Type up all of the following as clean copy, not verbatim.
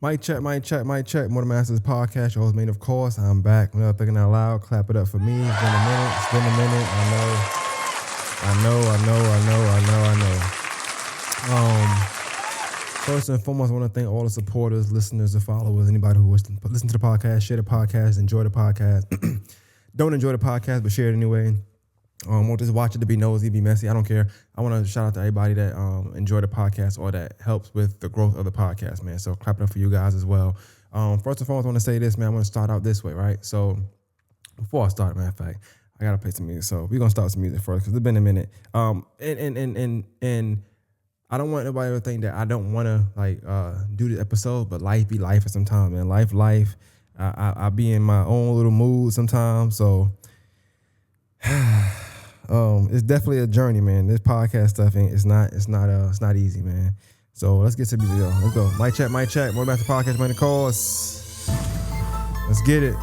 Mic check, mic check, mic check. More the Masters podcast. Your host, mate, of course. I'm back. Without thinking out loud. Clap it up for me. It's been a minute. It's been a minute. I know. First and foremost, I want to thank all the supporters, listeners, the followers, anybody who listen to the podcast, share the podcast, enjoy the podcast. Don't enjoy the podcast, but share it anyway. Won't just watch it to be nosy, be messy. I don't care. I want to shout out to everybody that enjoy the podcast or that helps with the growth of the podcast, man. So clap it up for you guys as well. First and foremost, I want to say this, man. I'm going to start out this way, right? So before I start, matter of fact, I got to play some music. So we're going to start with some music first because it's been a minute. And I don't want anybody to think that I don't want to do the episode, but life be life sometimes, man. Life. I be in my own little mood sometimes, so it's definitely a journey, man. This podcast stuff it's not easy, man. So let's get to the video. Let's go. Mic check. More about the podcast, man. The course. Let's get it.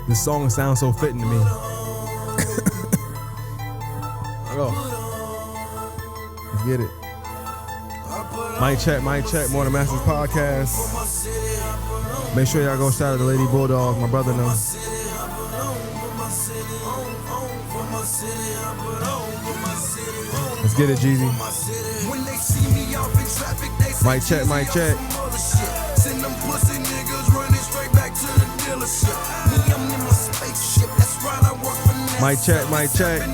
This song sounds so fitting to me. Let's get it. Mic check. More the Masters podcast. Make sure y'all go shout out to Lady Bulldog, my brother now. Let's get it, Jeezy. Mic check. Send them pussy niggas running straight back to the dealership. Me, I'm in my spaceship. That's right, I work for NASA. Mic check.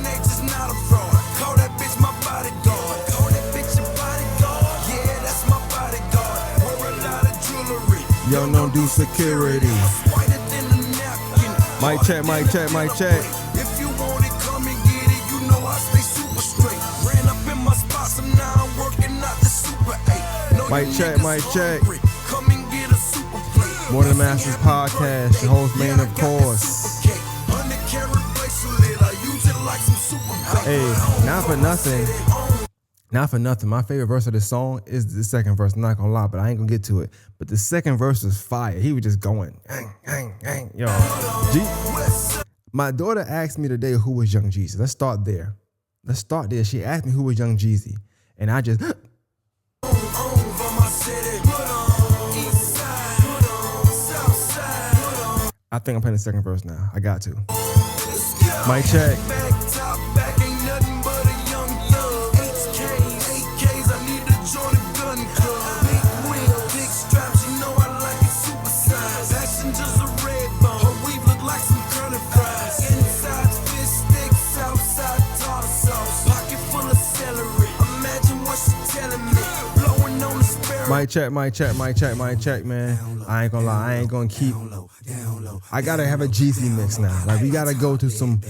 Not a fraud. Call that bitch my bodyguard. Call that bitch your bodyguard. Yeah, that's my bodyguard. Wear a lot of jewelry. Yo, don't do security. Whiter than a napkin. Mic check. If you want it, come and get it. You know I stay super straight. Ran up in my spot, so now I'm working out the Super 8. No, Mic check. Come and get a super plate. More than Masters podcast. Your host, man, of course. Hey, not for nothing. My favorite verse of this song is the second verse. I'm not gonna lie, but I ain't gonna get to it. But the second verse was fire. He was just going, gang. Yo, my daughter asked me today who was Young Jeezy. Let's start there. She asked me who was Young Jeezy, and I just. I think I'm playing the second verse now. I got to. Mic check. Mic check, man. I ain't gonna lie. I ain't gonna keep. I gotta have a Jeezy mix now. Like we gotta go to some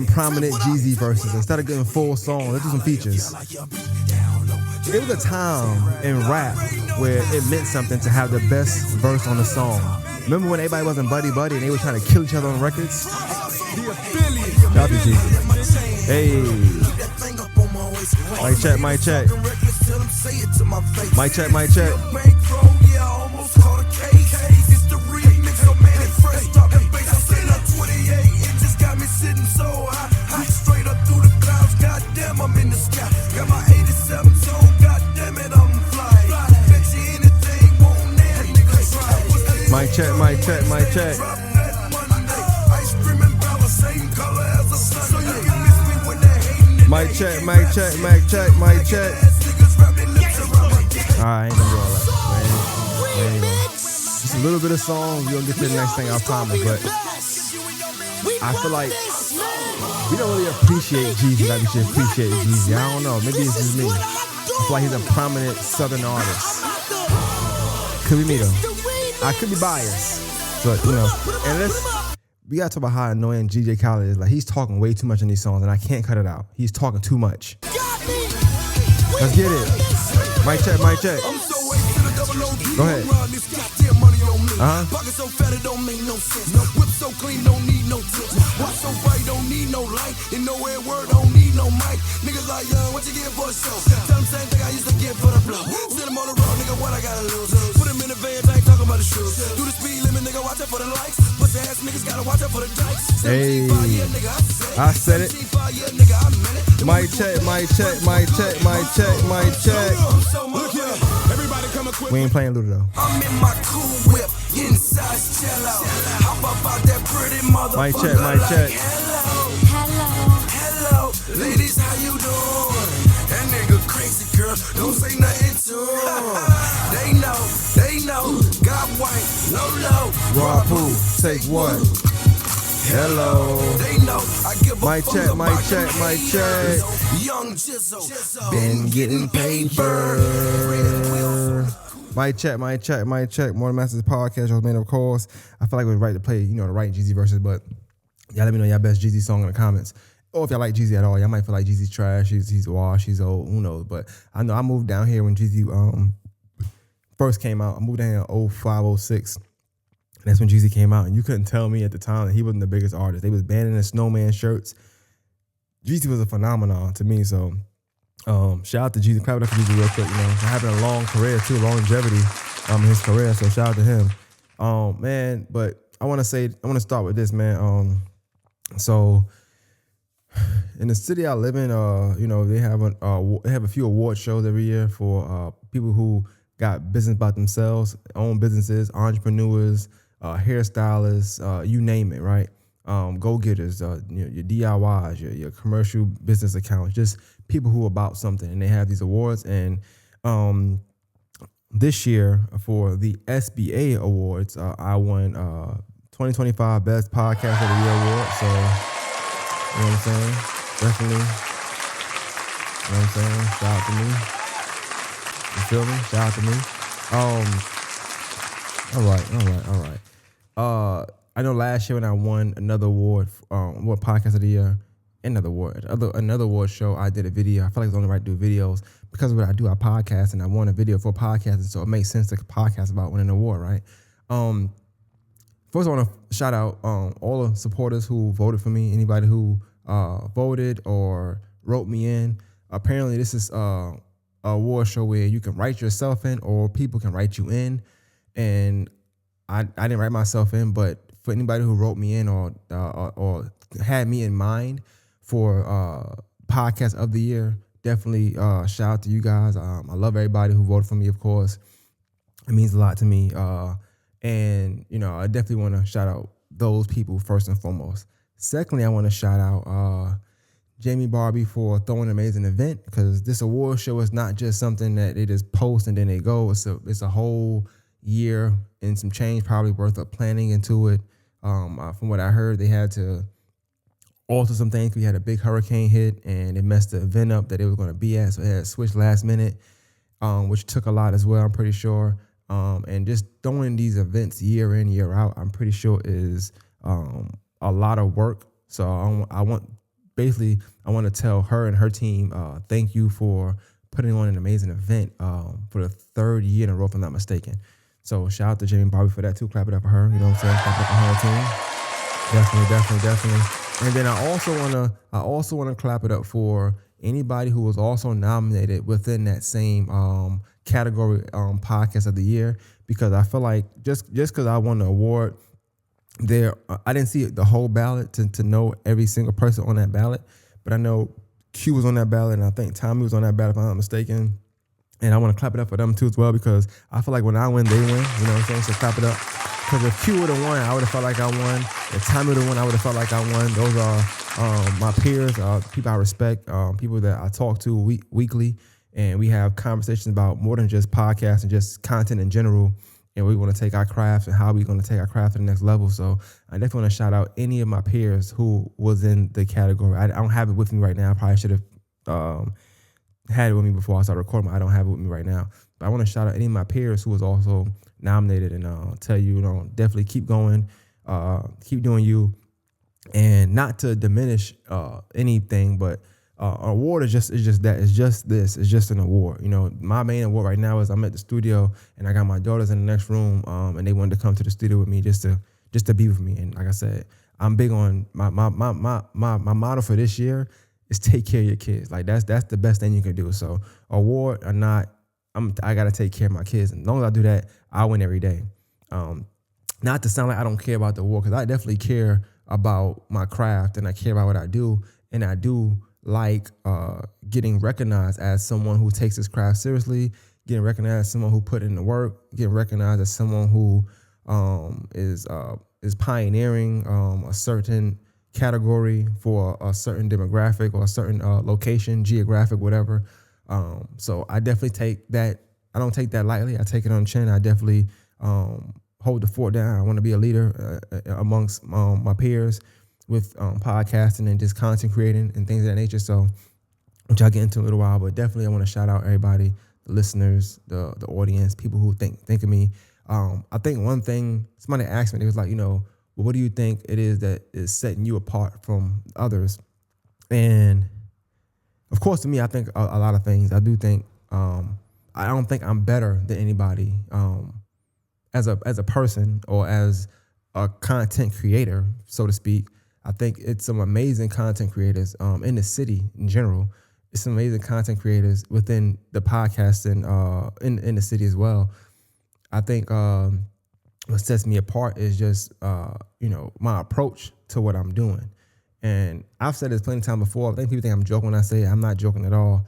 prominent Jeezy verses instead of getting full songs. Let's do some features. It was a time in rap where it meant something to have the best verse on the song. Remember when everybody wasn't buddy and they were trying to kill each other on records? Shout out to Jeezy. Hey. Mic check. Mic check. All right, I ain't gonna do all that. Just a little bit of song. We're gonna get to the next thing, I promise. But I feel like we don't really appreciate Jeezy like we should appreciate Jeezy. I don't know. Maybe it's just me. I feel like he's a prominent Southern artist. Could be me though. I could be biased, but and we gotta talk about how annoying DJ Khaled is. Like he's talking way too much in these songs, and I can't cut it out. He's talking too much. Let's get it. Mic check. Go ahead. Pocket so fat it don't make no sense. Whip so clean, don't need no tips. Watch so bright, don't need no light. And nowhere word, don't need no mic. Niggas like, what you get for a show? Tell them same thing I used to get for the blow. Send them on the road, nigga, what I gotta lose? Put them in the van, I ain't talking about the shoes. Do the speed limit, nigga, watch out for the likes. Pussy ass niggas gotta watch out for the dikes. Hey, I said it. Mic check, mic check, mic check, mic check, mic check. Look here, everybody come and quit. We ain't playing Luda though. I'm in my cool whip, inside cello. Hop up out that pretty motherfucker. Mic check, mic check. Hello, ladies, how you doing? That nigga crazy, girl, don't say nothing to him. They know, got white, low, Raw poo, take what? Hello. They know, I give a Mic fuck check, about mic check, them mic haters. check. Young Jizzle, Been getting paper. Mic check, mic check, mic check. More Masters podcast, y'all made of course. I feel like it was right to play, the right Jeezy verses, but y'all let me know y'all best Jeezy song in the comments. Or if y'all like Jeezy at all, y'all might feel like Jeezy's trash, he's washed, he's old, who knows. But I know I moved down here when Jeezy first came out. I moved down here in 05, 06. And that's when Jeezy came out. And you couldn't tell me at the time that he wasn't the biggest artist. They was banning the snowman shirts. Jeezy was a phenomenon to me. So shout out to Jeezy. Clap it up for Jeezy real quick. Having a long career too, longevity in his career. So shout out to him. Man, but I want to start with this, man. So in the city I live in, they have a few award shows every year for people who got business about themselves, own businesses, entrepreneurs, hairstylists, you name it, right? Go-getters, your DIYs, your commercial business accounts, just people who are about something, and they have these awards. And this year for the SBA awards, I won 2025 Best Podcast of the Year award. So, you know what I'm saying? Definitely. You know what I'm saying? Shout out to me. You feel me? Shout out to me. All right. I know last year when I won another award, Podcast of the Year, another award show, I did a video. I feel like it's only right to do videos because of what I do. I podcast, and I won a video for podcasting, so it makes sense to podcast about winning an award, right? First, I want to shout out all the supporters who voted for me. Anybody who voted or wrote me in. Apparently, this is a award show where you can write yourself in, or people can write you in. And I didn't write myself in, but for anybody who wrote me in or had me in mind for Podcast of the Year, definitely shout out to you guys. I love everybody who voted for me, of course. It means a lot to me. And, I definitely want to shout out those people first and foremost. Secondly, I want to shout out Jamie Barbie for throwing an amazing event, because this award show is not just something that they just post and then they go. It's a whole year and some change probably worth of planning into it. From what I heard, they had to alter some things. We had a big hurricane hit and it messed the event up that they were going to be at. So it had switched last minute, which took a lot as well, I'm pretty sure. And just throwing these events year in, year out, I'm pretty sure is a lot of work. So I want to tell her and her team, thank you for putting on an amazing event for the third year in a row, if I'm not mistaken. So shout out to Jamie Barbie for that too. Clap it up for her. You know what I'm saying? Clap it up for her team. Definitely. And then I also wanna clap it up for anybody who was also nominated within that same category, Podcast of the Year, because I feel like just because I won the award, I didn't see the whole ballot to know every single person on that ballot, but I know Q was on that ballot, and I think Tommy was on that ballot, if I'm not mistaken. And I want to clap it up for them too as well, because I feel like when I win, they win. You know what I'm saying? So clap it up. Because if Q would have won, I would have felt like I won. If Tommy would have won, I would have felt like I won. Those are my peers, people I respect, people that I talk to weekly, and we have conversations about more than just podcasts and just content in general. And we want to take our craft and how we're going to take our craft to the next level. So I definitely want to shout out any of my peers who was in the category. I don't have it with me right now. I probably should have had it with me before I started recording, but I don't have it with me right now. But I want to shout out any of my peers who was also nominated, and tell you, definitely keep going, keep doing you, and not to diminish anything, but award is just that. It's just this. It's just an award. My main award right now is I'm at the studio and I got my daughters in the next room, and they wanted to come to the studio with me just to be with me. And like I said, I'm big on my motto for this year is take care of your kids. Like that's the best thing you can do. So award or not, I gotta take care of my kids. And as long as I do that, I win every day. Not to sound like I don't care about the award, because I definitely care about my craft and I care about what I do, and I do like getting recognized as someone who takes his craft seriously, getting recognized as someone who put in the work, getting recognized as someone who is pioneering a certain category for a certain demographic or a certain location, geographic, whatever. So I definitely take that. I don't take that lightly. I take it on the chin. I definitely hold the fort down. I want to be a leader amongst my peers with podcasting and just content creating and things of that nature. So, which I'll get into in a little while, but definitely I want to shout out everybody, the listeners, the audience, people who think of me. I think one thing somebody asked me, they was like, well, what do you think it is that is setting you apart from others? And of course, to me, I think a lot of things. I do think I don't think I'm better than anybody as a person or as a content creator, so to speak. I think it's some amazing content creators in the city in general. It's some amazing content creators within the podcast and in the city as well. I think what sets me apart is just my approach to what I'm doing. And I've said this plenty of times before. I think people think I'm joking when I say it. I'm not joking at all.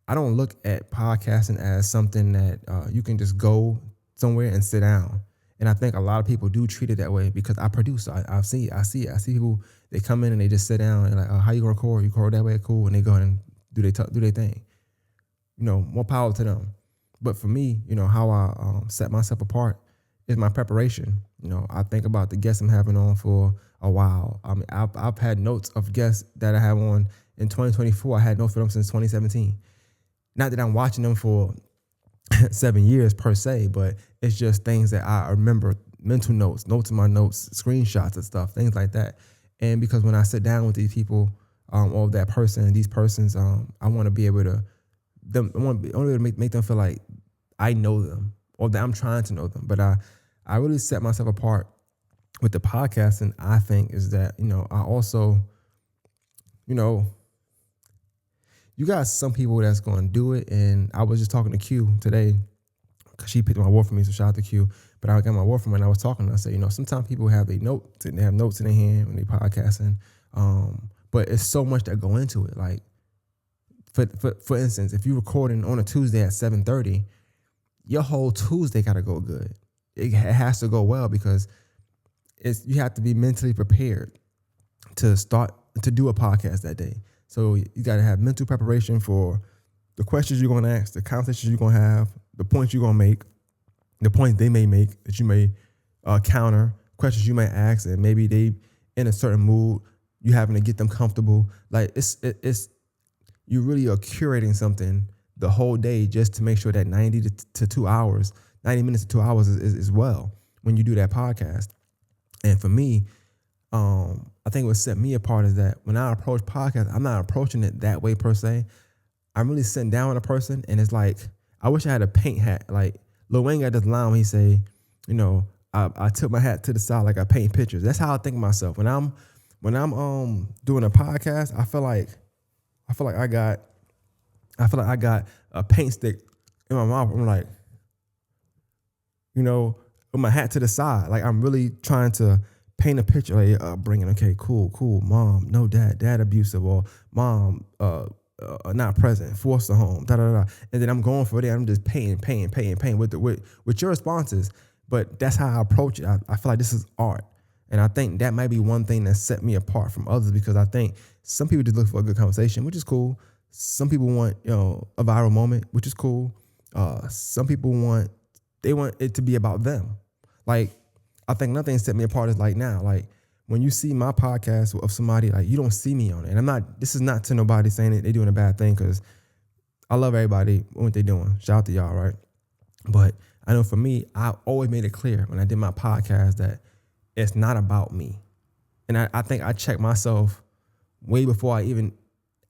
I don't look at podcasting as something that you can just go somewhere and sit down. And I think a lot of people do treat it that way because I produce. I see it. I see people, they come in and they just sit down and like, how you gonna record? You record that way? Cool. And they go ahead and do their thing. More power to them. But for me, how I set myself apart is my preparation. I think about the guests I'm having on for a while. I mean, I've had notes of guests that I have on in 2024. I had notes for them since 2017. Not that I'm watching them for 7 years per se, but it's just things that I remember, mental notes in my notes, screenshots of stuff, things like that. And because when I sit down with these people, or that person and these persons, I want to be able to, I want to make them feel like I know them or that I'm trying to know them. But I really set myself apart with the podcast, and I think is that, I also, you got some people that's going to do it. And I was just talking to Q today because she picked my award for me. So shout out to Q. But I got my award from her and I was talking to her. I said, sometimes people have they have notes in their hand when they podcasting. But it's so much that go into it. Like, for instance, if you're recording on a Tuesday at 7:30, your whole Tuesday got to go good. It has to go well because you have to be mentally prepared to start to do a podcast that day. So you got to have mental preparation for the questions you're going to ask, the conversations you're going to have, the points you're going to make, the points they may make that you may counter, questions you may ask, and maybe they in a certain mood, you having to get them comfortable. Like it's you really are curating something the whole day just to make sure that 90 minutes to 2 hours is well when you do that podcast. And for me, I think what set me apart is that when I approach podcasts, I'm not approaching it that way per se. I'm really sitting down with a person and it's like, I wish I had a paint hat. Like Lil Wayne got this line when he say, I took my hat to the side like I paint pictures. That's how I think of myself. When I'm doing a podcast, I feel like I got a paint stick in my mouth. I'm like, with my hat to the side. Like I'm really trying to paint a picture, like upbringing. Okay, cool. Mom, no dad abusive, or mom not present, forced to home, And then I'm going for it. I'm just painting with your responses. But that's how I approach it. I feel like this is art. And I think that might be one thing that set me apart from others, because I think some people just look for a good conversation, which is cool. Some people want, a viral moment, which is cool. Some people want it to be about them. Like, I think another thing that set me apart is like now, like when you see my podcast of somebody, like you don't see me on it. And this is not to nobody saying that they're doing a bad thing, because I love everybody, what they're doing. Shout out to y'all, right? But I know for me, I always made it clear when I did my podcast that it's not about me. And I think I checked myself way before I even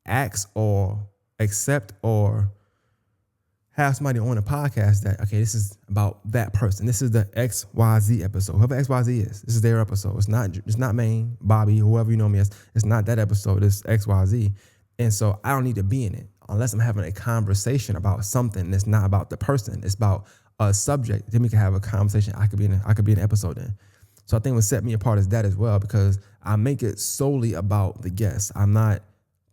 ask or accept or have somebody on a podcast that, okay, this is about that person. This is the XYZ episode. Whoever XYZ is, this is their episode. It's not Maine, Bobby, whoever you know me as. It's not that episode. It's XYZ. And so I don't need to be in it unless I'm having a conversation about something that's not about the person. It's about a subject. Then we can have a conversation. I could be in an episode then. So I think what set me apart is that as well, because I make it solely about the guest. I'm not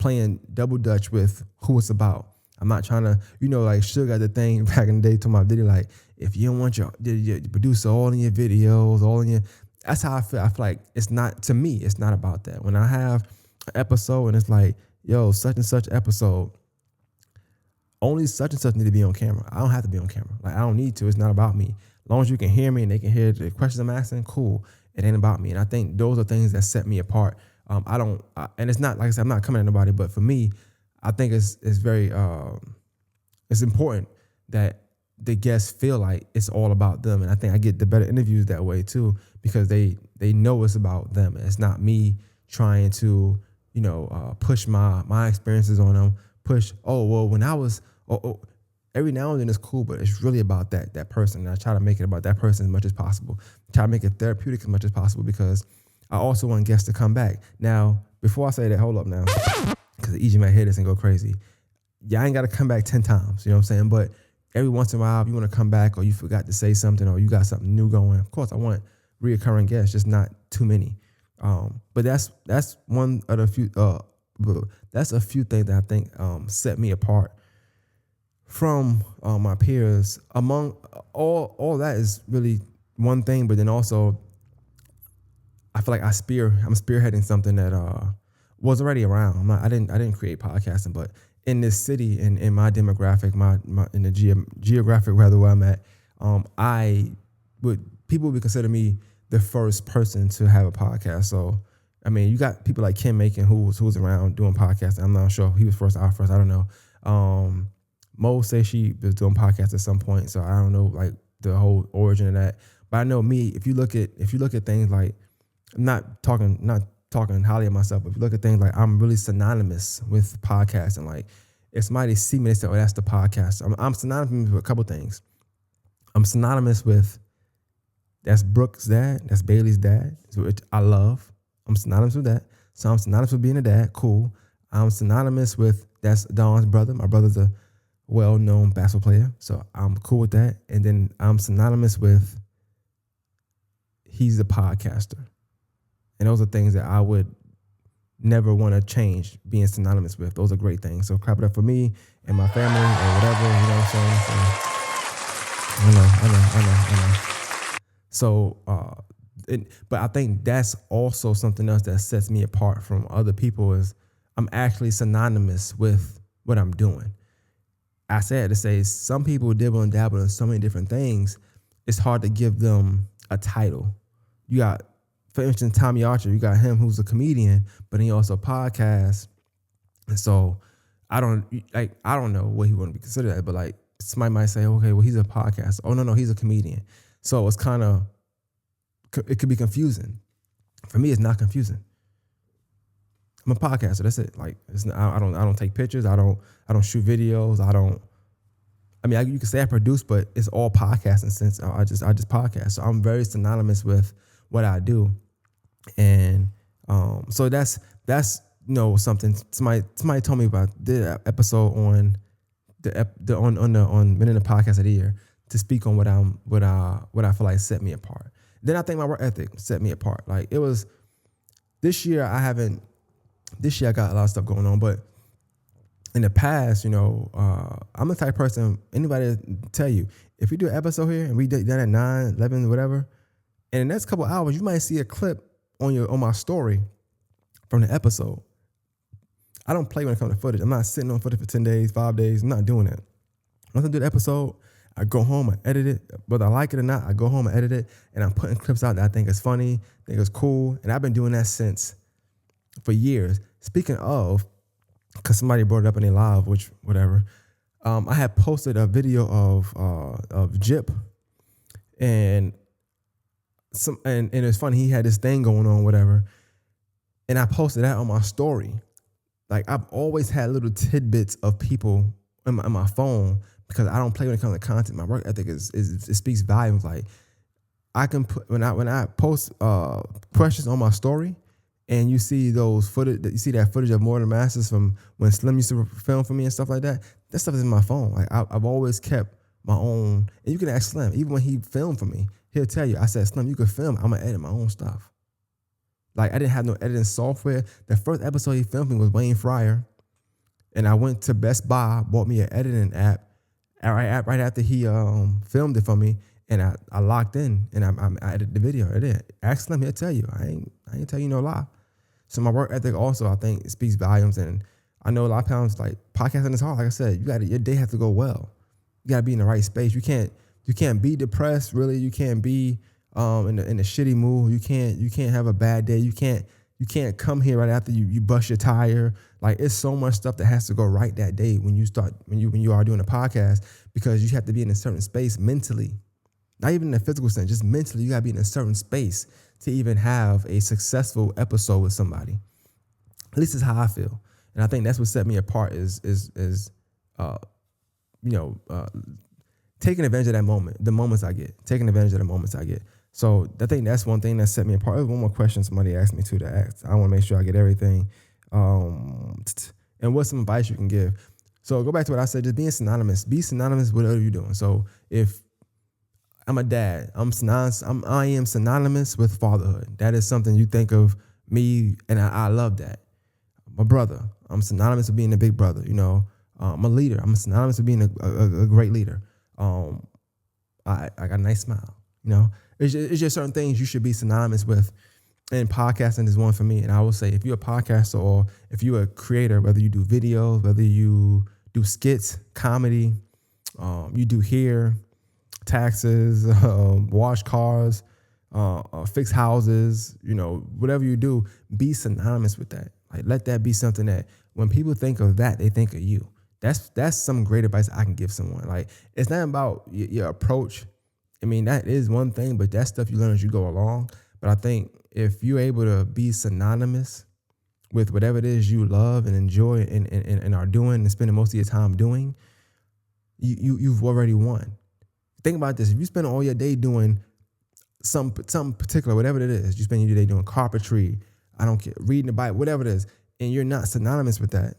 playing double dutch with who it's about. I'm not trying to, like Suge got the thing back in the day to my video, like, if you don't want your producer all in your videos, that's how I feel. I feel like it's not, to me, it's not about that. When I have an episode and it's like, yo, such and such episode, only such and such need to be on camera. I don't have to be on camera. Like, I don't need to. It's not about me. As long as you can hear me and they can hear the questions I'm asking, cool. It ain't about me. And I think those are things that set me apart. And it's not, like I said, I'm not coming at nobody, but for me, I think it's very, it's important that the guests feel like it's all about them. And I think I get the better interviews that way too, because they know it's about them. It's not me trying to, push my experiences on them, when I was, every now and then it's cool, but it's really about that person. And I try to make it about that person as much as possible. Try to make it therapeutic as much as possible, because I also want guests to come back. Now, before I say that, hold up now, because the EG might hear this and go crazy. Y'all ain't got to come back 10 times, you know what I'm saying? But every once in a while, if you want to come back or you forgot to say something or you got something new going, of course, I want reoccurring guests, just not too many. But that's one of the few, that's a few things that I think set me apart from my peers. Among all that is really one thing, but then also I feel like I'm spearheading something that was already around. I didn't create podcasting, but in this city and in my demographic, in the geographic rather where I'm at, people would consider me the first person to have a podcast. So I mean, you got people like Kim Macon who's around doing podcasts. I'm not sure he was first, I first. I don't know. Mo says she was doing podcasts at some point, so I don't know like the whole origin of that. But I know me. If you look at things like, I'm not talking highly of myself, but if you look at things like, I'm really synonymous with podcasting. Like, if somebody see me, they say, "Oh, that's the podcast." I'm synonymous with a couple things. I'm synonymous with that's Brooke's dad, that's Bailey's dad, which I love. I'm synonymous with that. So I'm synonymous with being a dad. Cool. I'm synonymous with that's Don's brother. My brother's a well-known basketball player, so I'm cool with that. And then I'm synonymous with he's a podcaster. And those are things that I would never want to change being synonymous with. Those are great things. So clap it up for me and my family or whatever, you know what I'm saying? So, I know. So, but I think that's also something else that sets me apart from other people is I'm actually synonymous with what I'm doing. I said to say some people dibble and dabble in so many different things, it's hard to give them a title. You got, for instance, Tommy Archer, you got him who's a comedian, but he also podcasts. And so I don't know what he want to be considered as, but like somebody might say, okay, well, he's a podcaster. Oh, no, he's a comedian. So it's it could be confusing. For me, it's not confusing. I'm a podcaster. That's it. Like, I don't take pictures. I don't shoot videos. You can say I produce, but it's all podcasting since I just podcast. So I'm very synonymous with what I do. And so that's something somebody told me about the episode on winning the podcast of the year to speak on what I feel like set me apart. Then I think my work ethic set me apart. Like, it was this year I got a lot of stuff going on, but in the past, I'm the type of person, anybody tell you, if we do an episode here and we done at 9, 11, whatever, in the next couple of hours, you might see a clip on my story from the episode. I don't play when it comes to footage. I'm not sitting on footage for 10 days, 5 days. I'm not doing that. Once I do the episode, I go home and edit it. Whether I like it or not, I go home and edit it, and I'm putting clips out that I think is funny, think is cool, and I've been doing that for years. Speaking of, because somebody brought it up in their live, which whatever, I had posted a video of Jip, and it's funny, he had this thing going on, whatever, and I posted that on my story. Like, I've always had little tidbits of people in my phone because I don't play when it comes to content. My work ethic it speaks volumes. Like, I can put when I post questions on my story, and you see those footage, you see that footage of More Than Masters from when Slim used to film for me and stuff like that. That stuff is in my phone. Like, I've always kept my own, and you can ask Slim. Even when he filmed for me, he'll tell you. I said, Slim, you can film. I'm gonna edit my own stuff. Like I didn't have no editing software. The first episode he filmed me was Wayne Fryer. And I went to Best Buy, bought me an editing app right after he filmed it for me. And I locked in and I edited the video. I did. Actually, let me tell you, I ain't tell you no lie. So my work ethic also, I think, speaks volumes. And I know a lot of times, like, podcasting is hard. Like I said, your day has to go well. You gotta be in the right space. You can't be depressed. Really, you can't be in a shitty mood. You can't have a bad day. You can't come here right after you bust your tire. Like, it's so much stuff that has to go right that day when you are doing a podcast, because you have to be in a certain space mentally, not even in a physical sense, just mentally. You gotta be in a certain space to even have a successful episode with somebody. At least it's how I feel, and I think that's what set me apart is taking advantage of that moment, the moments I get, taking advantage of the moments I get. So I think that's one thing that set me apart. There's one more question somebody asked me to ask. I want to make sure I get everything. And what's some advice you can give? So go back to what I said, just being synonymous. Be synonymous with whatever you're doing. So if I'm a dad, I am synonymous with fatherhood. That is something you think of me, and I love that. My brother, I'm synonymous with being a big brother. I'm a leader. I'm synonymous with being a great leader. I got a nice smile. It's just certain things you should be synonymous with, and podcasting is one for me. And I will say, if you're a podcaster or if you're a creator, whether you do videos, whether you do skits, comedy, you do hair, taxes, wash cars, fix houses, whatever you do, be synonymous with that. Like, let that be something that when people think of that, they think of you. That's some great advice I can give someone. Like, it's not about your approach. I mean, that is one thing, but that's stuff you learn as you go along. But I think if you're able to be synonymous with whatever it is you love and enjoy and are doing and spending most of your time doing, you've already won. Think about this. If you spend all your day doing something particular, whatever it is, you spend your day doing carpentry, I don't care, reading the Bible, whatever it is, and you're not synonymous with that,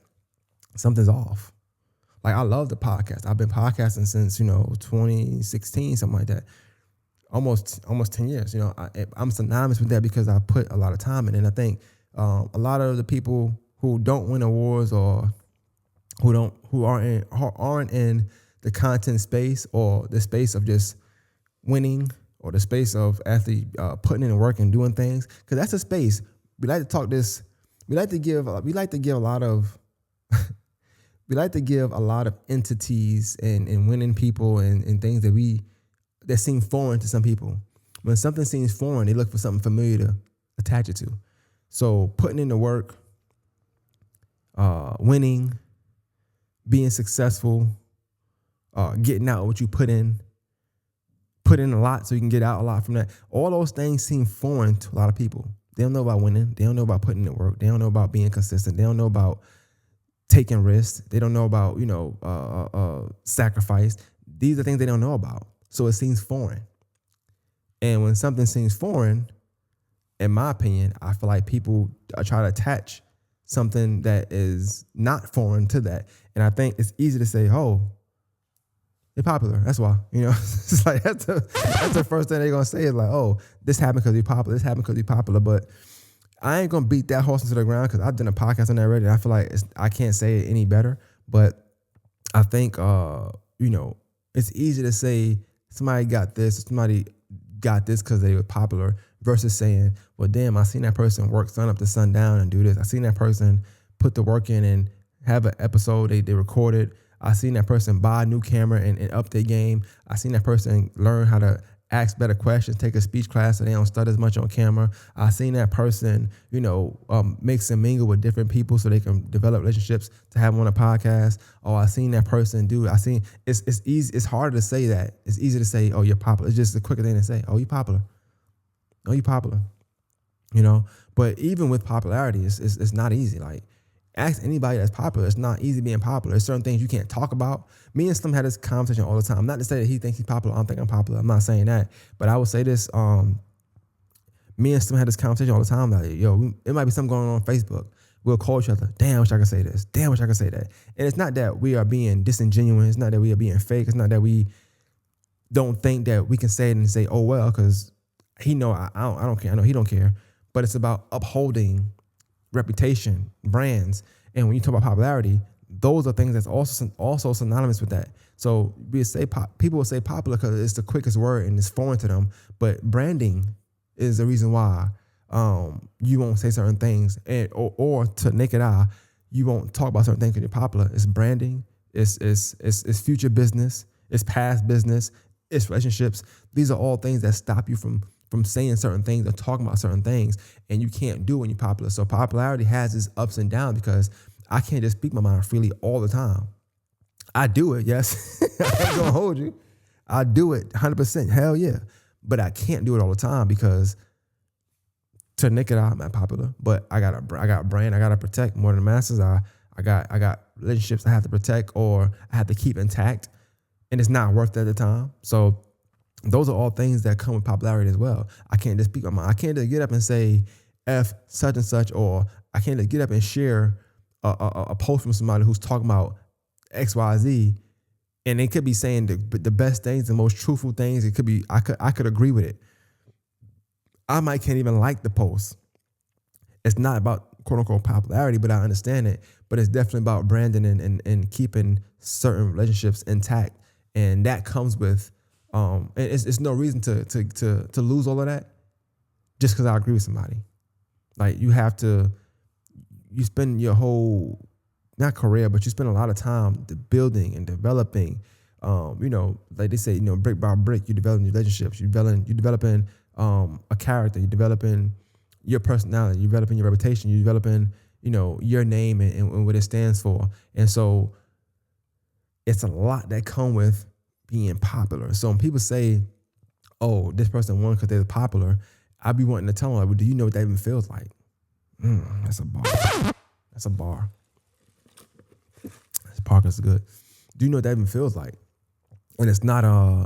something's off. Like, I love the podcast. I've been podcasting since, 2016, something like that. Almost 10 years. I'm synonymous with that because I put a lot of time in it. And I think a lot of the people who don't win awards or who aren't in the content space or the space of just winning or the space of actually putting in the work and doing things, because that's a space. We like to talk this. We like to give a lot of we like to give a lot of entities and winning people and things that seem foreign to some people. When something seems foreign, they look for something familiar to attach it to. So putting in the work, winning, being successful, getting out what you put in a lot so you can get out a lot from that. All those things seem foreign to a lot of people. They don't know about winning. They don't know about putting in the work. They don't know about being consistent. They don't know about taking risks. They don't know about, sacrifice. These are things they don't know about. So it seems foreign. And when something seems foreign, in my opinion, I feel like people try to attach something that is not foreign to that. And I think it's easy to say, oh, they're popular. That's why, it's like, that's the first thing they're going to say is like, oh, this happened because you're popular. This happened because you're popular. But I ain't going to beat that horse into the ground because I've done a podcast on that already. And I feel like I can't say it any better. But I think, it's easy to say somebody got this because they were popular versus saying, well, damn, I seen that person work sun up to sundown and do this. I seen that person put the work in and have an episode they recorded. I seen that person buy a new camera and up their game. I seen that person learn how to ask better questions, take a speech class so they don't stutter as much on camera. I seen that person, mix and mingle with different people so they can develop relationships to have them on a podcast. Oh, I seen that person do. It's easy. It's harder to say that. It's easy to say, oh, you're popular. It's just a quicker thing to say, oh, you're popular. Oh, you're popular. But even with popularity, it's not easy. Like, ask anybody that's popular. It's not easy being popular. There's certain things you can't talk about. Me and Slim had this conversation all the time. Not to say that he thinks he's popular. I don't think I'm popular. I'm not saying that. But I will say this. Me and Slim had this conversation all the time. Like, yo, it might be something going on Facebook. We'll call each other. Damn, I wish I could say this. Damn, I wish I could say that. And it's not that we are being disingenuous. It's not that we are being fake. It's not that we don't think that we can say it and say, oh, well, because he know I don't care. I know he don't care. but it's about upholding reputation, brands. And when you talk about popularity, those are things that's also synonymous with that. So people will say popular because it's the quickest word and it's foreign to them. But branding is the reason why you won't say certain things, or to naked eye, you won't talk about certain things because you're popular. It's branding. It's future business. It's past business. It's relationships. These are all things that stop you from saying certain things or talking about certain things, and you can't do it when you're popular. So popularity has its ups and downs because I can't just speak my mind freely all the time. I do it, yes. I ain't gonna hold you. I do it 100%, hell yeah. But I can't do it all the time because to naked eye, I'm not popular. But I got a brand I gotta protect more than the masses. I got relationships I have to protect or I have to keep intact, and it's not worth it at the time. So those are all things that come with popularity as well. I can't just speak my mind. I can't just get up and say F such and such, or I can't just get up and share a post from somebody who's talking about X, Y, Z, and they could be saying the best things, the most truthful things. It could be I could agree with it. I might can't even like the post. It's not about quote unquote popularity, but I understand it. But it's definitely about branding and keeping certain relationships intact, and that comes with it's no reason to lose all of that just because I agree with somebody. Like you spend your whole, not career, but you spend a lot of time building and developing, like they say, brick by brick, you're developing relationships, you're developing a character, you're developing your personality, you're developing your reputation, you're developing, your name and what it stands for. And so it's a lot that come with being popular. So when people say, oh, this person won because they're popular, I be wanting to tell them, like, well, do you know what that even feels like? That's a bar. That's a bar. This Parker's good. Do you know what that even feels like? And it's not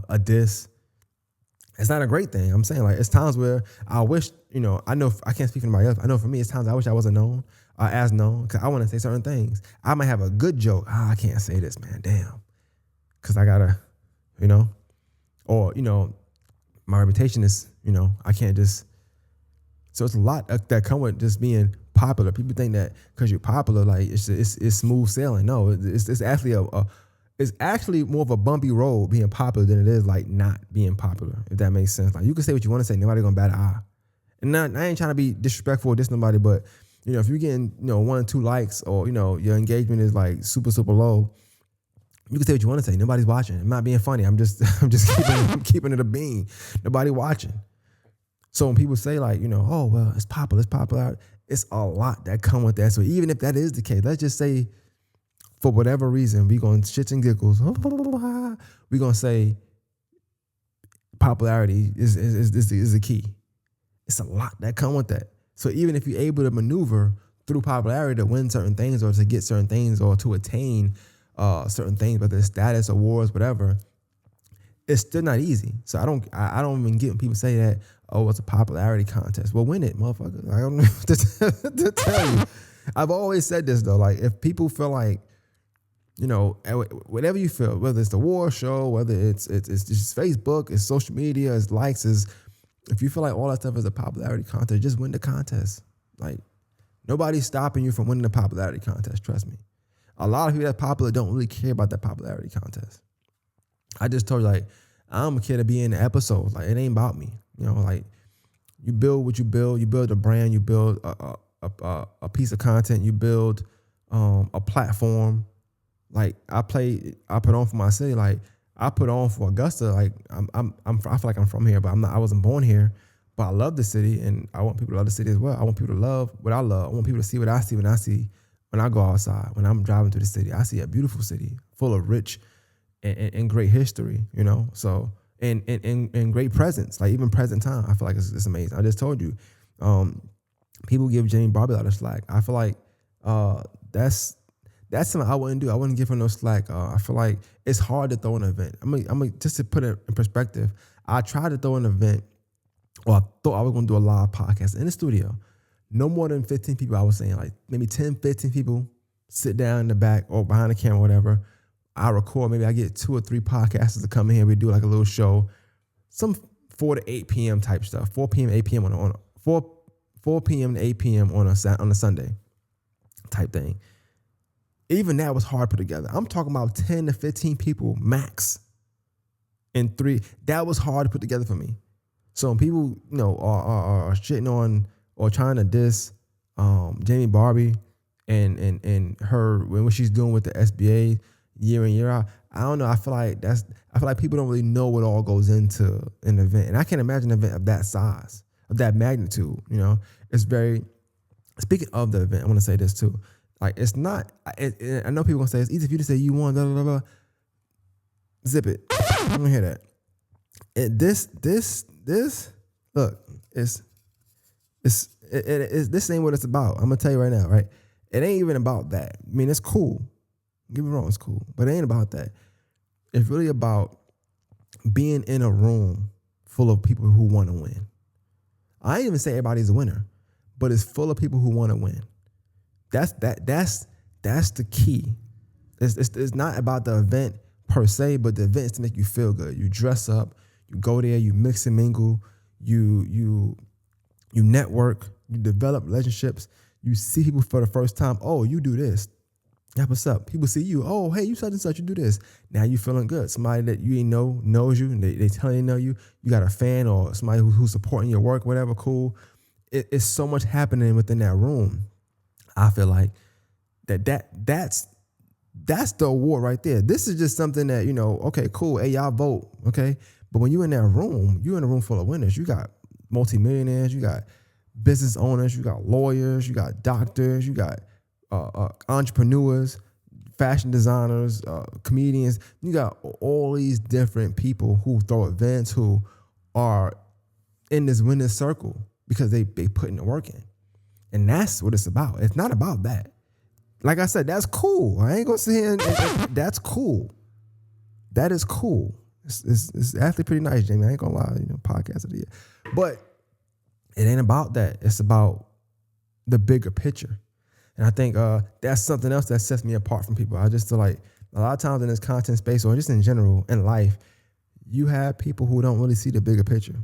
a diss. It's not a great thing. I'm saying, like, it's times where I wish, I know I can't speak for anybody else. I know for me, it's times I wish I wasn't known or as known because I want to say certain things. I might have a good joke. I can't say this, man. Damn. Because I got to, or, my reputation is, I can't just. So it's a lot that come with just being popular. People think that because you're popular, like it's smooth sailing. No, it's actually it's actually more of a bumpy road being popular than it is like not being popular. If that makes sense. Like you can say what you want to say, nobody gonna bat an eye. And I ain't trying to be disrespectful or diss nobody, but if you're getting 1 or 2 likes or your engagement is like super super low, you can say what you want to say. Nobody's watching. I'm not being funny. I'm just keeping it a bean. Nobody watching. So when people say like, oh, well, it's popular, it's a lot that come with that. So even if that is the case, let's just say for whatever reason, we going shits and giggles, we're going to say popularity is the key. It's a lot that come with that. So even if you're able to maneuver through popularity to win certain things or to get certain things or to attain certain things, whether it's status, awards, whatever, it's still not easy. So I don't even get when people say that, oh, it's a popularity contest. Well, win it, motherfucker. I don't know what to tell you. I've always said this though, like if people feel like, whatever you feel, whether it's the war show, whether it's just Facebook, it's social media, it's likes, if you feel like all that stuff is a popularity contest, just win the contest. Like nobody's stopping you from winning the popularity contest. Trust me. A lot of people that's popular don't really care about that popularity contest. I just told you, like, I'm a kid to be in the episodes. Like, it ain't about me. Like, you build what you build. You build a brand. You build a piece of content. You build a platform. Like, I put on for my city. Like, I put on for Augusta. Like, I feel like I'm from here, but I wasn't born here. But I love the city, and I want people to love the city as well. I want people to love what I love. I want people to see what I see when I go outside. When I'm driving through the city, I see a beautiful city full of rich and great history, so and great presence, like even present time. I feel like it's amazing. I just told you, people give Jamie Barbie a lot of slack. I feel like that's something I wouldn't do. I wouldn't give her no slack. I feel like it's hard to throw an event. I'm just to put it in perspective. I tried to throw an event, or I thought I was going to do a live podcast in the studio. No more than 15 people. I was saying like maybe 10, 15 people sit down in the back or behind the camera, whatever. I record, maybe I get 2 or 3 podcasters to come in here. We do like a little show, some 4 to 8 p.m. type stuff, 4 p.m., 8 p.m. on 4 4 p.m. to 8 p.m. on a Sunday type thing. Even that was hard to put together. I'm talking about 10 to 15 people max in 3. That was hard to put together for me. So when people, are shitting on or trying to diss Jamie Barbie and her what she's doing with the SBA year in, year out, I don't know. I feel like people don't really know what all goes into an event. And I can't imagine an event of that size, of that magnitude. It's very, speaking of the event, I want to say this too. Like, it's not, I know people gonna say it's easy for you to say you won, blah, blah, blah. Zip it. I don't hear that. This, look, this ain't what it's about. I'm gonna tell you right now, right? It ain't even about that. I mean, it's cool. Don't get me wrong, it's cool. But it ain't about that. It's really about being in a room full of people who want to win. I ain't even say everybody's a winner, but it's full of people who want to win. That's the key. It's not about the event per se, but the event is to make you feel good. You dress up, you go there, you mix and mingle, you network, you develop relationships, you see people for the first time. Oh, you do this. That's what's up. People see you. Oh, hey, you such and such, you do this. Now you feeling good. Somebody that you ain't know knows you, and they tell you know you. You got a fan or somebody who's supporting your work, whatever, cool. It's so much happening within that room. I feel like that's the award right there. This is just something that, okay, cool. Hey, y'all vote, okay? But when you're in that room, you're in a room full of winners. You got multimillionaires, you got business owners, you got lawyers, you got doctors, you got entrepreneurs, fashion designers, comedians. You got all these different people who throw events, who are in this winner's circle because they put in the work in. And that's what it's about. It's not about that. Like I said, that's cool. I ain't gonna sit here and that's cool. That is cool. It's actually pretty nice, Jamie. I ain't gonna lie, podcast of the year. But it ain't about that. It's about the bigger picture. And I think that's something else that sets me apart from people. I just feel like a lot of times in this content space, or just in general in life, you have people who don't really see the bigger picture.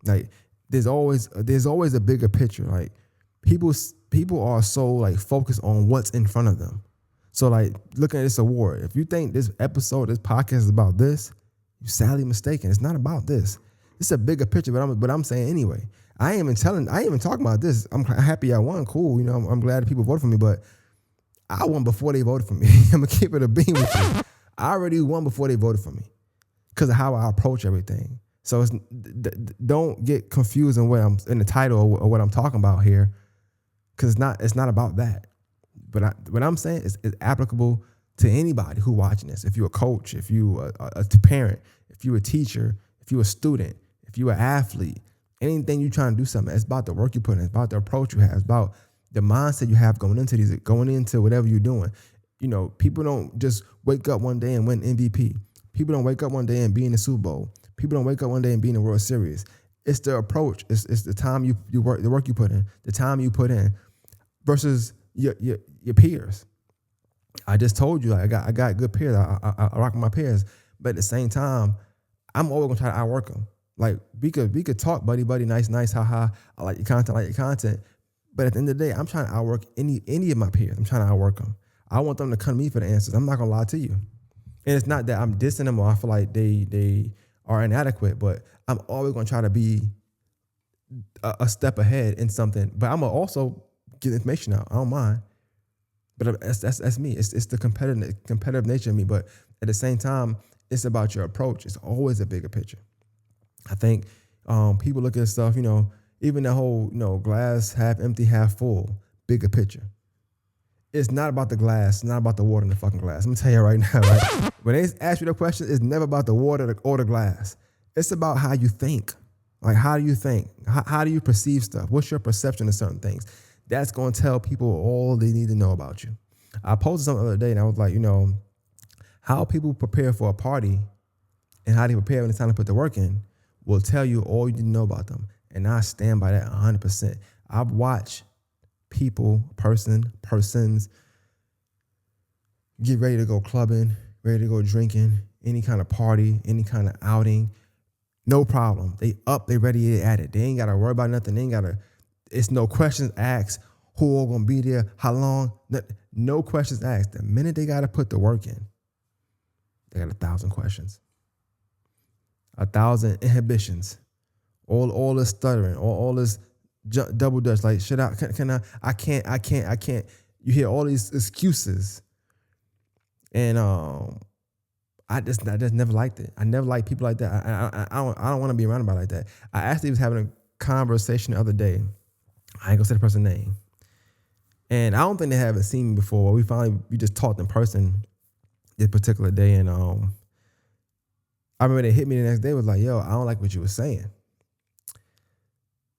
Like there's always a bigger picture. Like people are so like focused on what's in front of them. So like looking at this award, if you think this podcast is about this, you're sadly mistaken. It's not about this. It's a bigger picture, but I'm saying anyway. I ain't even talking about this. I'm happy I won. Cool. I'm glad that people voted for me, but I won before they voted for me. I'm going to keep it a beam with you. I already won before they voted for me because of how I approach everything. So don't get confused in what I'm in the title or what I'm talking about here, because it's not about that. But what I'm saying is applicable to anybody who watching this. If you're a coach, if you're a parent, if you're a teacher, if you're a student, if you're an athlete, anything you're trying to do something, it's about the work you put in. It's about the approach you have. It's about the mindset you have going into whatever you're doing. People don't just wake up one day and win MVP. People don't wake up one day and be in the Super Bowl. People don't wake up one day and be in the World Series. It's the approach. It's the time you work, the work you put in, the time you put in, versus your peers. I just told you, like, I got good peers. I rock with my peers, but at the same time, I'm always gonna try to outwork them. Like we could talk buddy, nice, haha. I like your content. But at the end of the day, I'm trying to outwork any of my peers. I'm trying to outwork them. I want them to come to me for the answers. I'm not gonna lie to you. And it's not that I'm dissing them or I feel like they are inadequate, but I'm always gonna try to be a step ahead in something. But I'm gonna also get information out. I don't mind. But that's me. It's the competitive nature of me. But at the same time, it's about your approach. It's always a bigger picture. I think people look at stuff, even the whole, glass half empty, half full, bigger picture. It's not about the glass. It's not about the water in the fucking glass. I'm going to tell you right now, right? When they ask you the question, it's never about the water or the glass. It's about how you think. Like, how do you think? How do you perceive stuff? What's your perception of certain things? That's going to tell people all they need to know about you. I posted something the other day, and I was like, how people prepare for a party and how they prepare when it's time to put the work in will tell you all you need to know about them. And I stand by that 100%. I've watched persons get ready to go clubbing, ready to go drinking, any kind of party, any kind of outing. No problem. They ready at it. They ain't got to worry about nothing. It's no questions asked. Who all gonna be there? How long? No questions asked. The minute they gotta put the work in, they got 1,000 questions, 1,000 inhibitions, all this stuttering, all this double dutch. Like, shit out. Can I can't. You hear all these excuses, and I just never liked it. I never liked people like that. I don't want to be around anybody like that. I actually was having a conversation the other day. I ain't gonna say the person's name. And I don't think they haven't seen me before. We just talked in person this particular day. And I remember they hit me the next day, was like, yo, I don't like what you were saying.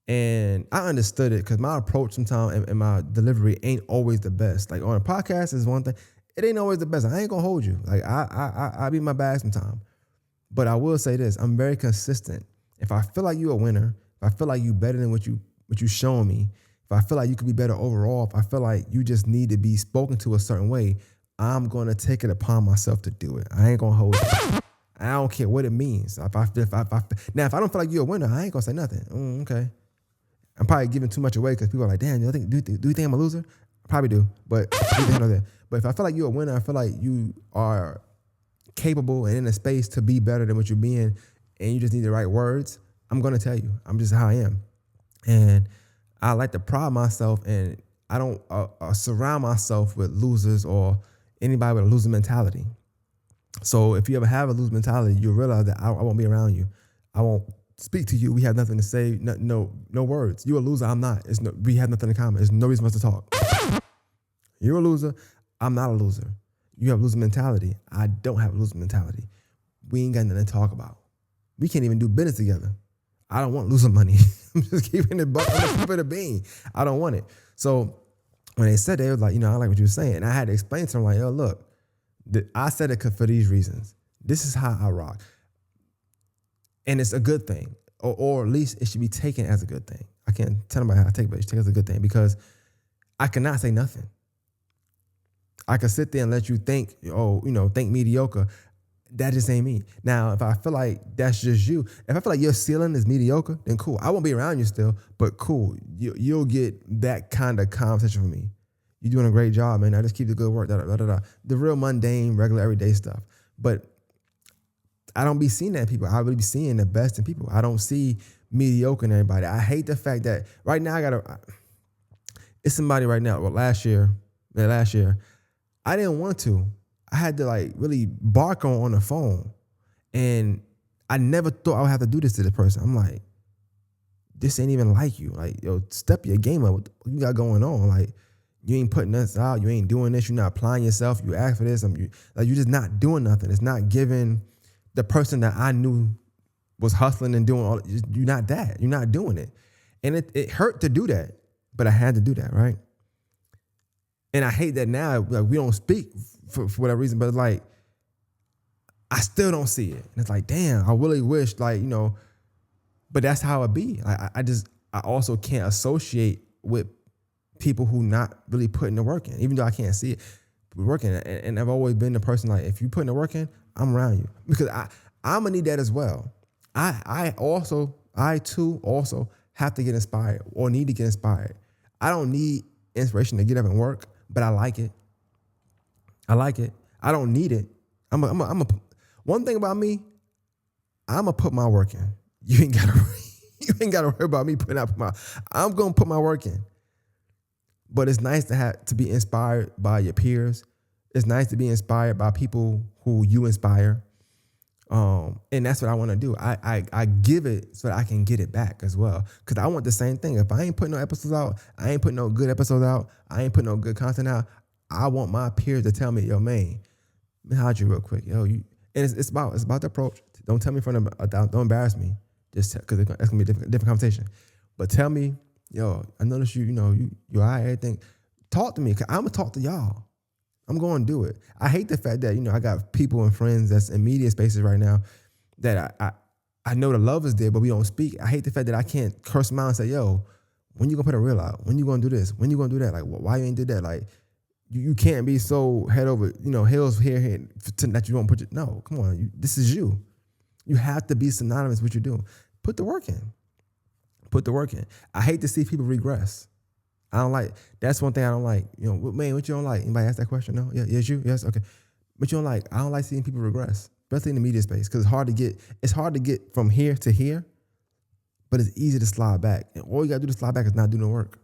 And I understood it because my approach sometimes and my delivery ain't always the best. Like on a podcast is one thing. It ain't always the best. I ain't gonna hold you. Like I be my bag sometimes. But I will say this, I'm very consistent. If I feel like you're a winner, if I feel like you better than what you showing me, if I feel like you could be better overall, if I feel like you just need to be spoken to a certain way, I'm gonna take it upon myself to do it. I ain't gonna hold you. I don't care what it means. Now, if I don't feel like you're a winner, I ain't gonna say nothing. Okay. I'm probably giving too much away because people are like, damn, do you think I'm a loser? I probably do, but But if I feel like you're a winner, I feel like you are capable and in a space to be better than what you're being, and you just need the right words, I'm gonna tell you. I'm just how I am. And I like to pride myself, and I don't surround myself with losers or anybody with a loser mentality. So if you ever have a loser mentality, you'll realize that I won't be around you. I won't speak to you. We have nothing to say. No words. You're a loser. I'm not. We have nothing in common. There's no reason for us to talk. You're a loser. I'm not a loser. You have a loser mentality. I don't have a loser mentality. We ain't got nothing to talk about. We can't even do business together. I don't want losing money. I'm just keeping it buck. I'm just keeping it a bean. I don't want it. So when they said that, it was like, I like what you were saying. And I had to explain to them like, yo, look, I said it for these reasons. This is how I rock. And it's a good thing. Or at least it should be taken as a good thing. I can't tell anybody how to take it, but it should take it as a good thing because I cannot say nothing. I could sit there and let you think, think mediocre. That just ain't me. Now, if I feel like that's just you, if I feel like your ceiling is mediocre, then cool. I won't be around you still, but cool. You'll get that kind of conversation from me. You're doing a great job, man. I just keep the good work. The real mundane, regular, everyday stuff. But I don't be seeing that in people. I really be seeing the best in people. I don't see mediocre in everybody. I hate the fact that right now it's somebody right now. Well, last year, I didn't want to. I had to really bark on the phone. And I never thought I would have to do this to this person. I'm like, this ain't even like you. Like, yo, step your game up. What you got going on? Like, you ain't putting this out. You ain't doing this. You're not applying yourself. You ask for this. You're just not doing nothing. It's not giving the person that I knew was hustling and doing all. You're not that. You're not doing it. And it hurt to do that, but I had to do that, right? And I hate that now. We don't speak for whatever reason, but I still don't see it. And it's like, damn, I really wish, but that's how it be. I also can't associate with people who not really putting the work in, even though I can't see it working. And I've always been the person if you putting the work in, I'm around you because I'm gonna need that as well. I too also have to get inspired or need to get inspired. I don't need inspiration to get up and work, but I like it. I don't need it. One thing about me, I'm gonna put my work in. You ain't gotta worry about me putting out I'm gonna put my work in. But it's nice to be inspired by your peers. It's nice to be inspired by people who you inspire. And that's what I want to do. I give it so that I can get it back as well. Because I want the same thing. If I ain't putting no episodes out, I ain't putting no good episodes out, I ain't putting no good content out, I want my peers to tell me, yo, man, let me holler at you real quick. Yo, and it's about the approach. Don't tell me don't embarrass me. Just because it's going to be a different conversation. But tell me, yo, I noticed you're all right, everything. Talk to me, because I'm going to talk to y'all. I'm going to do it. I hate the fact that, I got people and friends that's in media spaces right now that I know the love is there, but we don't speak. I hate the fact that I can't curse them out and say, yo, when you going to put a reel out? When you going to do this? When you going to do that? Why you ain't did that? You can't be so head over, hills here, that you won't put your, no, come on. This is you. You have to be synonymous with what you're doing. Put the work in. Put the work in. I hate to see people regress. I don't like, that's one thing I don't like. You know, man, what you don't like? Anybody ask that question? No? Yeah, yes, you? Yes, okay. But you don't like, I don't like seeing people regress, especially in the media space, because it's hard to get from here to here, but it's easy to slide back. And all you gotta do to slide back is not do no work.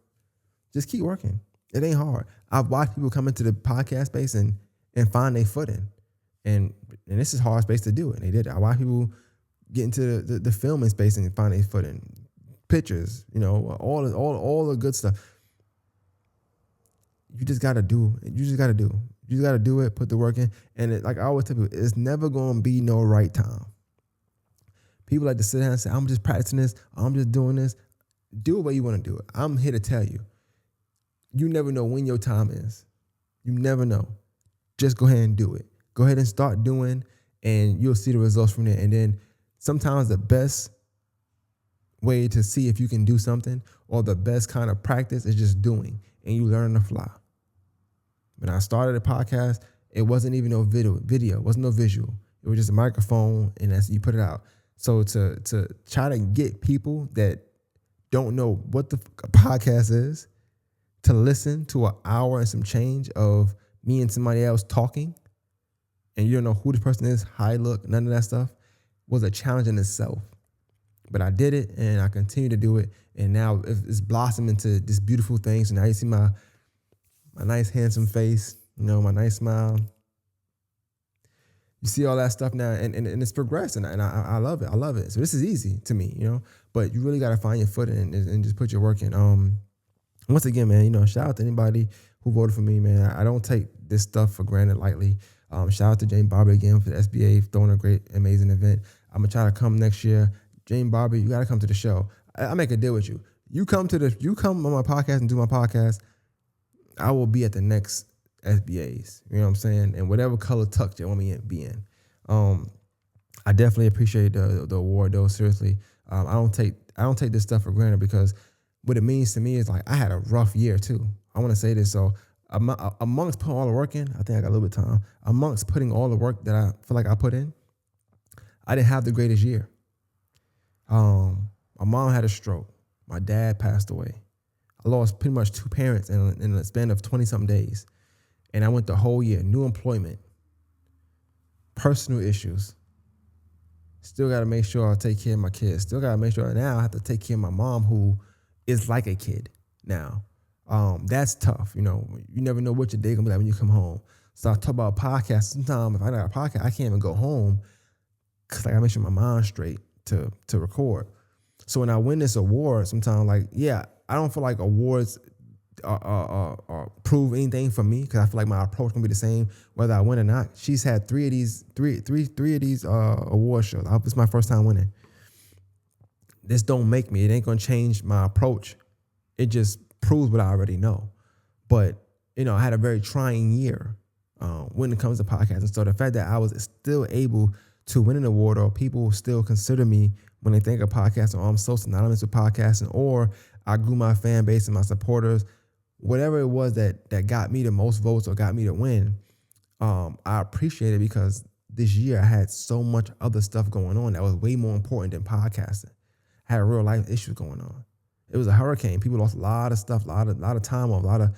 Just keep working. It ain't hard. I've watched people come into the podcast space and find their footing. And this is a hard space to do it. And they did it. I watch people get into the filming space and find their footing. Pictures, you know, all the good stuff. You just gotta do it. You just gotta do it, put the work in. And like I always tell people, it's never gonna be no right time. People like to sit down and say, I'm just practicing this, I'm just doing this. Do it where you wanna do it. I'm here to tell you, you never know when your time is. You never know. Just go ahead and do it. Go ahead and start doing, and you'll see the results from there. And then sometimes the best way to see if you can do something, or the best kind of practice, is just doing, and you learn on the fly. When I started a podcast, it wasn't even no video, it wasn't no visual. It was just a microphone, and that's, you put it out. So to try to get people that don't know what the podcast is to listen to an hour and some change of me and somebody else talking, and you don't know who the person is, how they look, none of that stuff, was a challenge in itself. But I did it, and I continue to do it, and now it's blossomed into this beautiful thing. So now you see my nice, handsome face, you know, my nice smile. You see all that stuff now, and it's progressing, and I love it. I love it. So this is easy to me, you know, but you really got to find your foot in and just put your work in. Once again, man, you know, shout out to anybody who voted for me, man. I don't take this stuff for granted lightly. Shout out to Jane Barber again for the SBA, throwing a great, amazing event. I'm going to try to come next year. Jane Barber, you got to come to the show. I make a deal with you. You come on my podcast and do my podcast, I will be at the next SBAs. You know what I'm saying? And whatever color tux you want me to be in. I definitely appreciate the award, though. Seriously, I don't take this stuff for granted, because what it means to me is, like, I had a rough year too. I want to say this. So amongst putting all the work in, I think I got a little bit of time. Amongst putting all the work that I feel like I put in, I didn't have the greatest year. My mom had a stroke. My dad passed away. I lost pretty much two parents in a span of 20-something days. And I went the whole year, new employment, personal issues. Still got to make sure I take care of my kids. Still got to make sure now I have to take care of my mom, who is like a kid now. That's tough. You know, you never know what your day gonna be like when you come home. So I talk about podcasts. Sometimes if I got a podcast, I can't even go home because I gotta make sure my mind's straight to record. So when I win this award, sometimes, like, yeah, I don't feel like awards prove anything for me, because I feel like my approach can be the same whether I win or not. She's had three of these award shows. It's my first time winning. This don't make me. It ain't gonna change my approach. It just proves what I already know. But, you know, I had a very trying year when it comes to podcasting. So the fact that I was still able to win an award, or people still consider me when they think of podcasting, or I'm so synonymous with podcasting, or I grew my fan base and my supporters, whatever it was that got me the most votes or got me to win, I appreciate it, because this year I had so much other stuff going on that was way more important than podcasting. I had real life issues going on. It was a hurricane. People lost a lot of stuff, a lot of time off, a lot of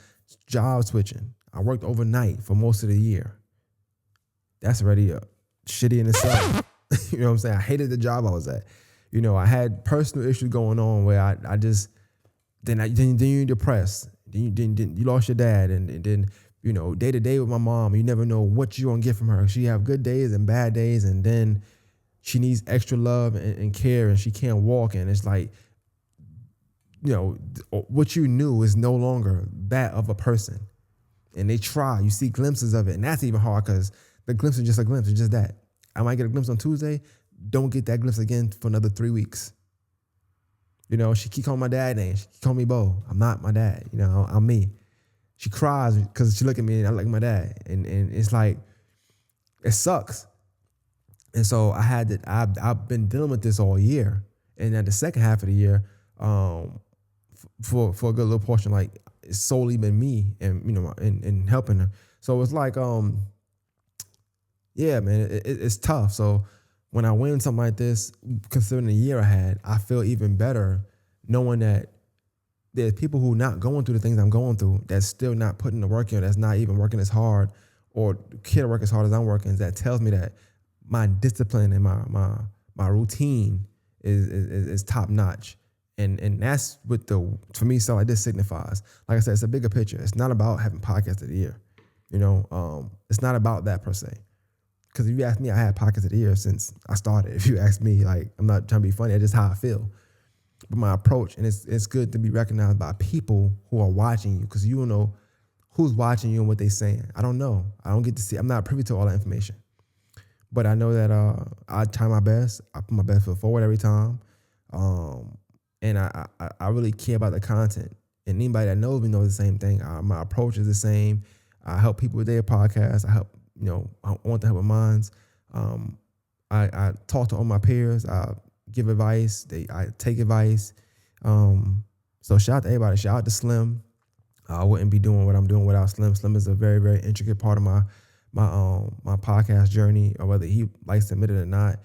job switching. I worked overnight for most of the year. That's already shitty in itself. You know what I'm saying? I hated the job I was at. You know, I had personal issues going on where I just, then you're depressed. Then you lost your dad, and then, you know, day to day with my mom, you never know what you're gonna get from her. She have good days and bad days, and then she needs extra love and care, and she can't walk, and it's like, you know, what you knew is no longer that of a person. And they try. You see glimpses of it, and that's even hard, because the glimpse is just a glimpse. It's just that. I might get a glimpse on Tuesday, don't get that glimpse again for another 3 weeks. You know, she keep calling my dad name. She keep calling me Bo. I'm not my dad. You know, I'm me. She cries because she look at me and I like my dad. And it's like, it sucks. And so I've been dealing with this all year. And at the second half of the year, for a good little portion, like, it's solely been me and, you know, and helping her. So it's like, yeah, man, it's tough. So when I win something like this, considering the year I had, I feel even better knowing that there's people who not going through the things I'm going through, that's still not putting the work in, that's not even working as hard or care to work as hard as I'm working, that tells me that my discipline and my routine is top notch. And that's what for me, stuff like this signifies. Like I said, it's a bigger picture. It's not about having podcast of the year. It's not about that per se. Because if you ask me, I had podcast of the year since I started. If you ask me, like, I'm not trying to be funny, it's just how I feel. But my approach, and it's good to be recognized by people who are watching you, because you don't know who's watching you and what they're saying. I don't know. I don't get to see. I'm not privy to all that information. But I know that I try my best. I put my best foot forward every time. And I really care about the content. And anybody that knows me knows the same thing. My approach is the same. I help people with their podcasts. I want to help with mine. I talk to all my peers. I give advice. I take advice. So shout out to everybody. Shout out to Slim. I wouldn't be doing what I'm doing without Slim. Slim is a very, very intricate part of my podcast journey, or whether he likes to admit it or not.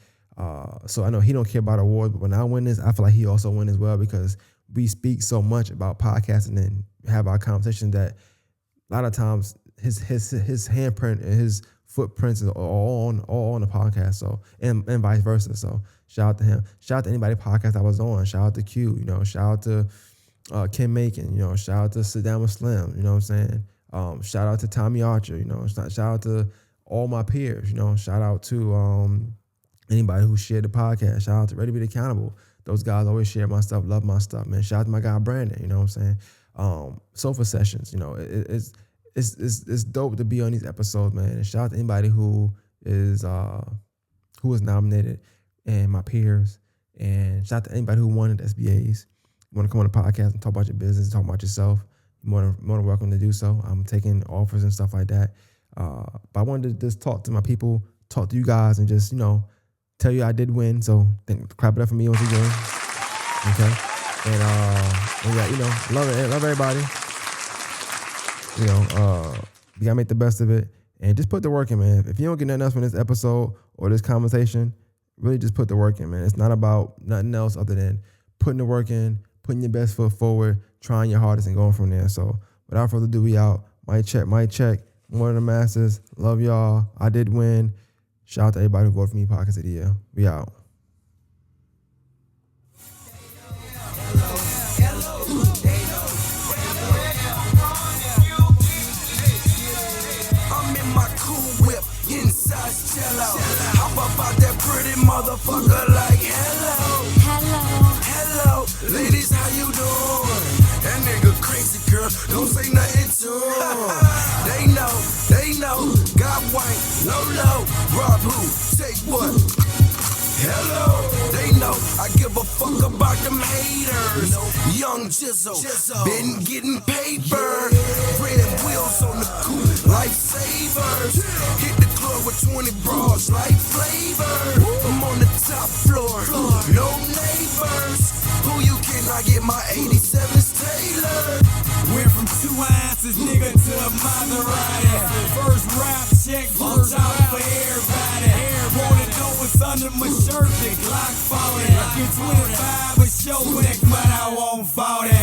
So I know he don't care about awards, but when I win this, I feel like he also win as well, because we speak so much about podcasting and have our conversation that a lot of times his handprint and his footprints are all on the podcast. So and vice versa. So shout out to him. Shout out to anybody podcast I was on. Shout out to Q. Shout out to Kim Macon. Shout out to Sit Down with Slim. You know what I'm saying? Shout out to Tommy Archer. Shout out to all my peers. Shout out to anybody who shared the podcast. Shout out to Ready to Be Accountable. Those guys always share my stuff, love my stuff, man. Shout out to my guy Brandon, you know what I'm saying? Sofa Sessions, it's dope to be on these episodes, man. And shout out to anybody who is nominated, and my peers. And shout out to anybody who won at SBAs. You want to come on the podcast and talk about your business, talk about yourself, you're more than welcome to do so. I'm taking offers and stuff like that. But I wanted to just talk to my people, talk to you guys, and just, tell you I did win, so clap it up for me once again. Okay, and yeah, love everybody. You gotta make the best of it, and just put the work in, man. If you don't get nothing else from this episode or this conversation, really just put the work in, man. It's not about nothing else other than putting the work in, putting your best foot forward, trying your hardest, and going from there. So without further ado, we out. Mic check. One of the masters. Love y'all. I did win. Shout out to everybody who voted for me Podcast of the Year. We out. I'm in my cool whip, inside cello. Hop up out that pretty motherfucker like hello, ladies, how you doing? That nigga crazy, girl, don't say nothing to him. They know, got white, low, rob who, take what? Hello, they know I give a fuck about them haters. Young Jizzle, been getting paper. Red wheels on the coupe, lifesavers. Hit the club with 20 bras like flavor. I'm on the top floor, no neighbors. Who you kidding? I get my 87s tailored. Went from 2 ounces, nigga, to a Maserati. First rap check, first out for everybody. Wanna know what's under my shirt, the Glock 40. In 25 a show, but I won't fall there.